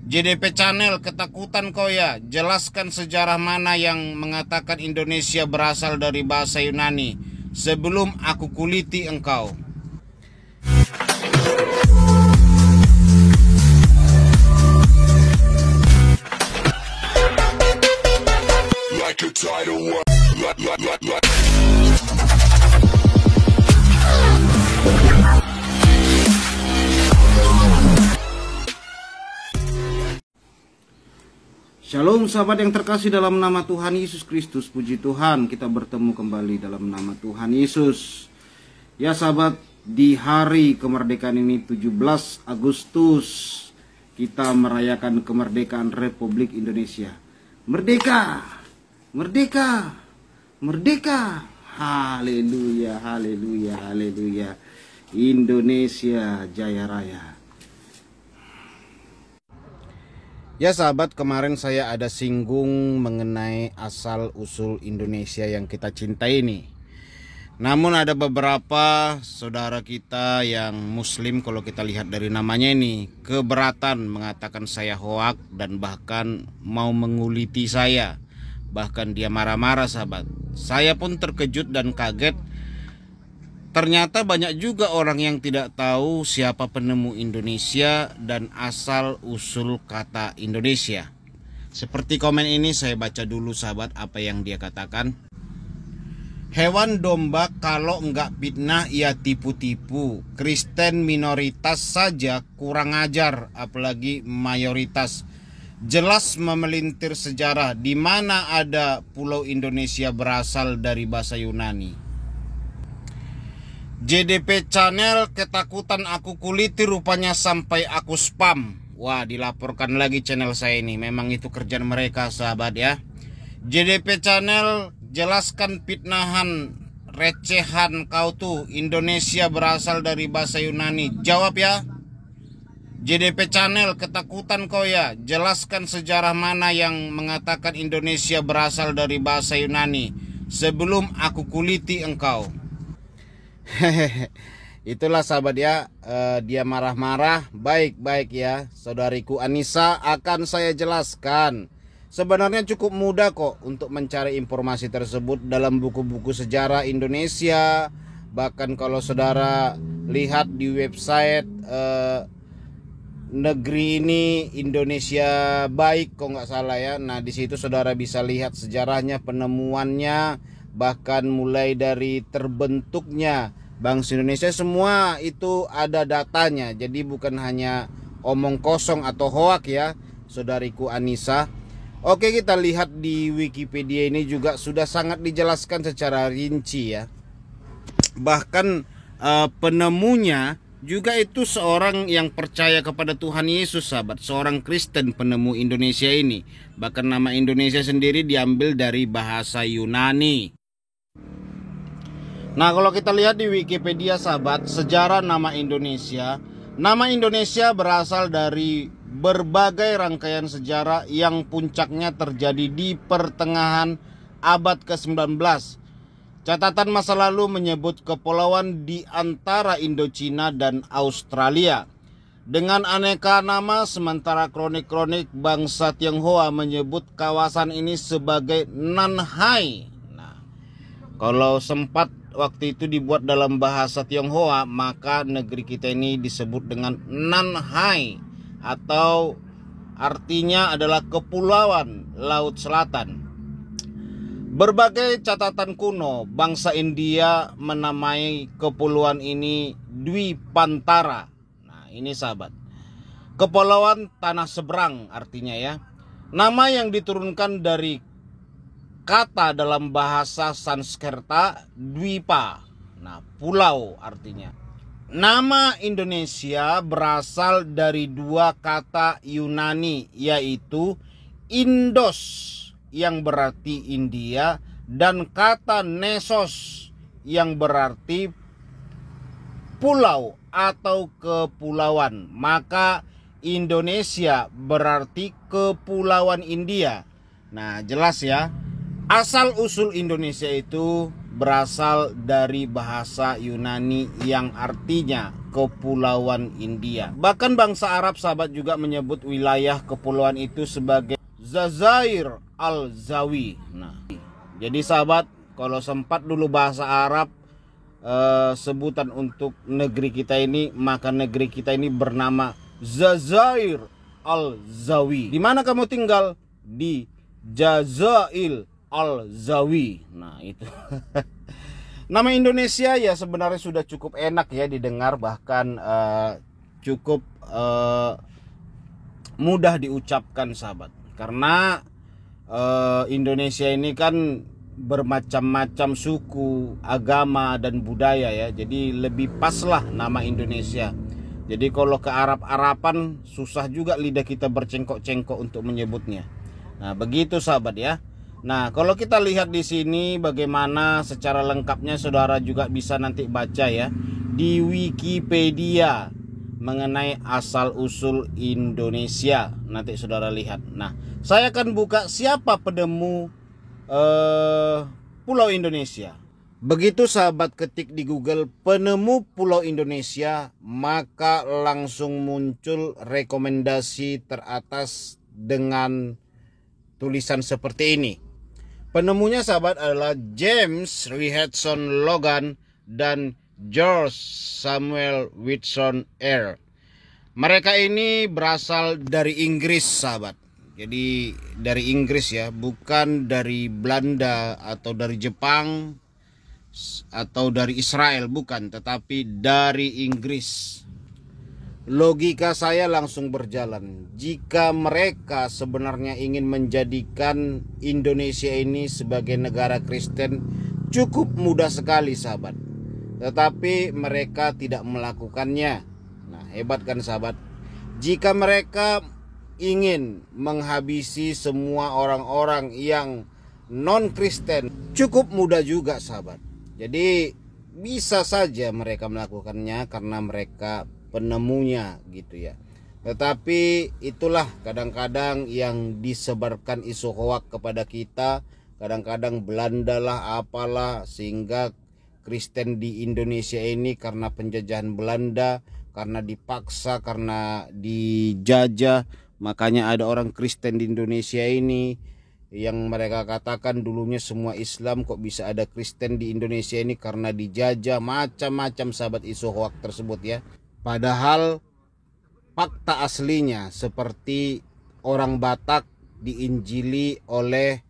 JDP Channel, ketakutan kau ya? Jelaskan sejarah mana yang mengatakan Indonesia berasal dari bahasa Yunani sebelum aku kuliti engkau. Like a tidal wave. Shalom sahabat yang terkasih dalam nama Tuhan Yesus Kristus. Puji Tuhan, kita bertemu kembali dalam nama Tuhan Yesus. Ya sahabat, di hari kemerdekaan ini 17 Agustus kita merayakan kemerdekaan Republik Indonesia. Merdeka, merdeka, merdeka. Haleluya, haleluya, haleluya. Indonesia Jaya Raya. Ya sahabat, kemarin saya ada singgung mengenai asal-usul Indonesia yang kita cintai ini. Namun ada beberapa saudara kita yang muslim, kalau kita lihat dari namanya ini, keberatan mengatakan saya hoak dan bahkan mau menguliti saya. Bahkan dia marah-marah sahabat. Saya pun terkejut dan kaget. Ternyata banyak juga orang yang tidak tahu siapa penemu Indonesia dan asal-usul kata Indonesia. Seperti komen ini, saya baca dulu sahabat apa yang dia katakan. Hewan domba kalau enggak fitnah ia tipu-tipu. Kristen minoritas saja kurang ajar, apalagi mayoritas. Jelas memelintir sejarah di mana ada pulau Indonesia berasal dari bahasa Yunani. JDP Channel, ketakutan aku kuliti rupanya sampai aku spam. Wah, dilaporkan lagi channel saya ini. Memang itu kerjaan mereka sahabat ya. JDP Channel, jelaskan fitnahan recehan kau tuh. Indonesia berasal dari bahasa Yunani. Jawab ya. JDP Channel, ketakutan kau ya? Jelaskan sejarah mana yang mengatakan Indonesia berasal dari bahasa Yunani sebelum aku kuliti engkau. Itulah sahabat ya, dia marah-marah. Baik-baik ya, saudariku Anissa, akan saya jelaskan. Sebenarnya cukup mudah kok untuk mencari informasi tersebut dalam buku-buku sejarah Indonesia. Bahkan kalau saudara lihat di website negeri ini, Indonesia Baik kok nggak salah ya. Nah di situ saudara bisa lihat sejarahnya, penemuannya, bahkan mulai dari terbentuknya bangsa Indonesia, semua itu ada datanya. Jadi bukan hanya omong kosong atau hoak ya saudariku Anissa. Oke, kita lihat di Wikipedia ini juga sudah sangat dijelaskan secara rinci ya. Bahkan penemunya juga itu seorang yang percaya kepada Tuhan Yesus sahabat, seorang Kristen penemu Indonesia ini. Bahkan nama Indonesia sendiri diambil dari bahasa Yunani. Nah kalau kita lihat di Wikipedia sahabat, sejarah nama Indonesia. Nama Indonesia berasal dari berbagai rangkaian sejarah yang puncaknya terjadi di pertengahan abad ke-19. Catatan masa lalu menyebut kepulauan di antara Indochina dan Australia dengan aneka nama, sementara kronik-kronik bangsa Tionghoa menyebut kawasan ini sebagai Nanhai. Nah, kalau sempat waktu itu dibuat dalam bahasa Tionghoa, maka negeri kita ini disebut dengan Nanhai, atau artinya adalah kepulauan Laut Selatan. Berbagai catatan kuno, bangsa India menamai kepulauan ini Dwipantara. Nah ini sahabat, kepulauan tanah seberang artinya ya. Nama yang diturunkan dari kata dalam bahasa Sanskerta Dwipa. Nah, pulau artinya. Nama Indonesia berasal dari dua kata Yunani, yaitu Indos yang berarti India dan kata Nesos yang berarti pulau atau kepulauan. Maka Indonesia berarti kepulauan India. Nah, jelas ya. Asal-usul Indonesia itu berasal dari bahasa Yunani yang artinya Kepulauan India. Bahkan bangsa Arab sahabat juga menyebut wilayah kepulauan itu sebagai Jazair Al-Zawi. Nah, jadi sahabat, kalau sempat dulu bahasa Arab sebutan untuk negeri kita ini, maka negeri kita ini bernama Jazair Al-Zawi. Di mana kamu tinggal? Di Jazair Al-Zawi. Nah, itu. Nama Indonesia ya sebenarnya sudah cukup enak ya didengar, bahkan cukup mudah diucapkan sahabat. Karena Indonesia ini kan bermacam-macam suku, agama dan budaya ya. Jadi lebih pas lah nama Indonesia. Jadi kalau ke Arab-Araban susah juga lidah kita bercengkok-cengkok untuk menyebutnya. Nah, begitu sahabat ya. Nah, kalau kita lihat di sini bagaimana secara lengkapnya, saudara juga bisa nanti baca ya di Wikipedia mengenai asal usul Indonesia. Nanti saudara lihat. Nah, saya akan buka siapa penemu Pulau Indonesia. Begitu sahabat ketik di Google penemu Pulau Indonesia, maka langsung muncul rekomendasi teratas dengan tulisan seperti ini. Penemunya sahabat adalah James Richardson Logan dan George Samuel Whitson Eyre. Mereka ini berasal dari Inggris sahabat. Jadi dari Inggris ya, bukan dari Belanda atau dari Jepang atau dari Israel, bukan, tetapi dari Inggris. Logika saya langsung berjalan. Jika mereka sebenarnya ingin menjadikan Indonesia ini sebagai negara Kristen, cukup mudah sekali sahabat. Tetapi mereka tidak melakukannya. Nah, hebat kan sahabat? Jika mereka ingin menghabisi semua orang-orang yang non-Kristen, cukup mudah juga sahabat. Jadi bisa saja mereka melakukannya karena mereka penemunya gitu ya. Tetapi itulah kadang-kadang yang disebarkan isu hoak kepada kita. Kadang-kadang Belanda lah apalah, sehingga Kristen di Indonesia ini karena penjajahan Belanda, karena dipaksa, karena dijajah, makanya ada orang Kristen di Indonesia ini yang mereka katakan dulunya semua Islam, kok bisa ada Kristen di Indonesia ini karena dijajah. Macam-macam sahabat isu hoak tersebut ya. Padahal fakta aslinya seperti orang Batak diinjili oleh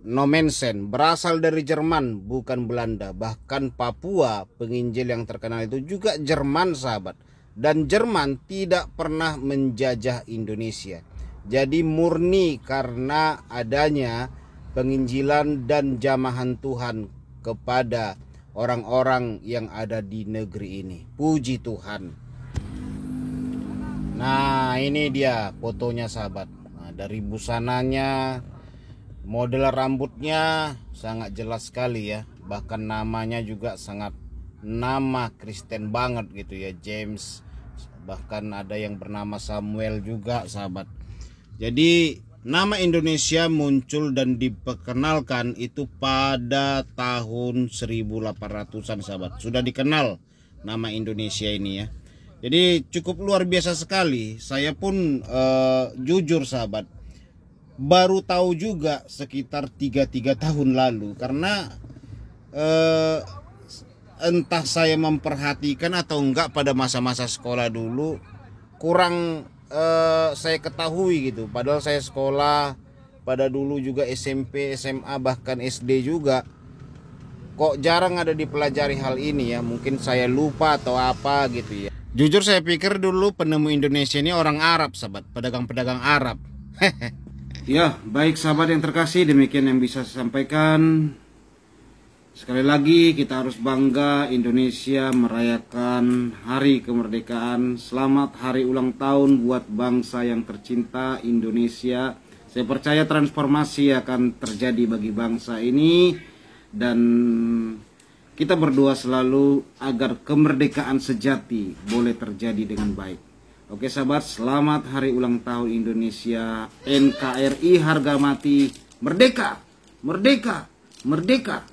Nomensen, berasal dari Jerman bukan Belanda. Bahkan Papua penginjil yang terkenal itu juga Jerman sahabat. Dan Jerman tidak pernah menjajah Indonesia. Jadi murni karena adanya penginjilan dan jamahan Tuhan kepada orang-orang yang ada di negeri ini. Puji Tuhan. Nah, ini dia fotonya sahabat. Nah, dari busananya, model rambutnya sangat jelas sekali ya. Bahkan namanya juga sangat nama Kristen banget gitu ya, James. Bahkan ada yang bernama Samuel juga sahabat. Jadi nama Indonesia muncul dan diperkenalkan itu pada tahun 1800-an sahabat. Sudah dikenal nama Indonesia ini ya. Jadi cukup luar biasa sekali. Saya pun jujur sahabat, baru tahu juga sekitar 3 tahun lalu. Karena entah saya memperhatikan atau enggak pada masa-masa sekolah dulu, kurang saya ketahui gitu. Padahal saya sekolah pada dulu juga SMP, SMA, bahkan SD juga. Kok jarang ada dipelajari hal ini ya. Mungkin saya lupa atau apa gitu ya. Jujur saya pikir dulu penemu Indonesia ini orang Arab sahabat, pedagang-pedagang Arab. Ya, baik sahabat yang terkasih, demikian yang bisa saya sampaikan. Sekali lagi kita harus bangga Indonesia merayakan hari kemerdekaan. Selamat hari ulang tahun buat bangsa yang tercinta Indonesia. Saya percaya transformasi akan terjadi bagi bangsa ini. Dan kita berdoa selalu agar kemerdekaan sejati boleh terjadi dengan baik. Oke sahabat, selamat hari ulang tahun Indonesia. NKRI harga mati. Merdeka, merdeka, merdeka.